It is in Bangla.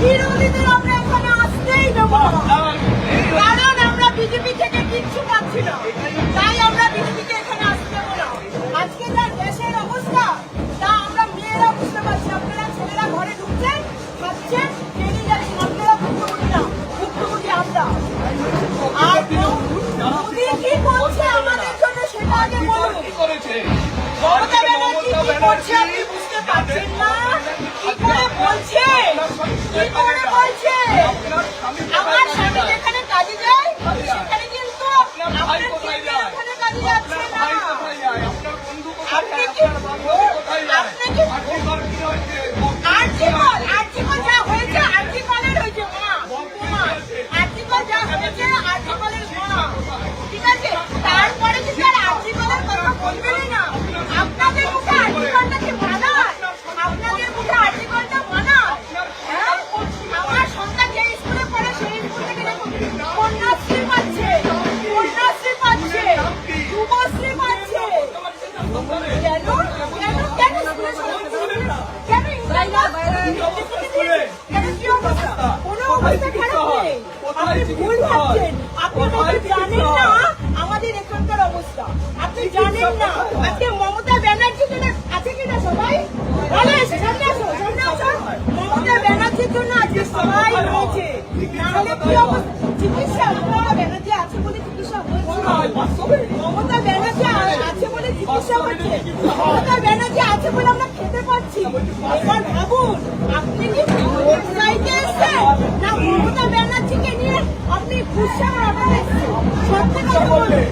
বিরোধীদের আমরা এখানে আসতেই দেব না, কারণ আমরা বিজেপি থেকে কিচ্ছু পাচ্ছি না, তাই আমরা বিজেপিকে এখানে আসতে দেবো না। আজকে যা দেশের অবস্থা তা আমরা মেয়েরা বুঝতে পারছি। আপনারা ছেলেরা ঘরে ঢুকছেন, খাচ্ছেন, বেরিয়ে যাচ্ছেন, আপনারা ভুক্তভোগী না, ভুক্তভোগী আমরা। আর মোদী কি করছে আমাদের জন্য সেটা আগে বলুন। মমতা ব্যানার্জি কি করছে আপনি বুঝতে পারছেন না? কি করে বলছে, কি করে বলছে? আমার স্বামী যেখানে কাজে যায় সেখানে কিন্তু আপনার ছেলে ওখানে কাজে যাচ্ছে না। আপনি কি আর্টিকল যা হয়েছে আর্টিকলের হয়েছে মা, আর্টিকল যা হয়েছে আর্টিকলের মা, ঠিক আছে? তারপরে কিন্তু আর আর্টিকলের কথা বলবেনই না। আপনাদের মুখে আর্টিকলটা কি মানায়? আপনাদের মুখে আর্টিকলটা মানায়? আমার সন্তান যে স্কুলে পড়ে সেই স্কুল থেকে দেখুন কন্যাশ্রী পাচ্ছে, কন্যাশ্রী পাচ্ছে, যুবশ্রী পাচ্ছে। কেন কেন স্কুলে কেন কি অবস্থা? কোনো অবস্থা খারাপ নেই, আপনি ভুল ভাবছেন। আপনি জানেন না আমাদের এখানকার অবস্থা, আপনি জানেন না। আজকে মমতা ব্যানার্জির জন্য আছে কিনা সবাই ভালো আছে? সামনে আসো, সামনে আসো। মমতা ব্যানার্জির জন্য আজকে সবাই রয়েছে, নাহলে কি অবস্থা? চিকিৎসা মমতা ব্যানার্জি আছে বলে চিকিৎসা হচ্ছে, মমতা ব্যানার্জি আছে বলে চিকিৎসা হচ্ছে, মমতা ব্যানার্জি আছে বলে আমরা খেতে পাচ্ছি। এবার ভাবুন, আপনি কি ভোট চাইতে এসছেন না মমতা ব্যানার্জিকে নিয়ে আপনি গুচ্ছা করাতে এসছেন? সত্যি কথা বলুন।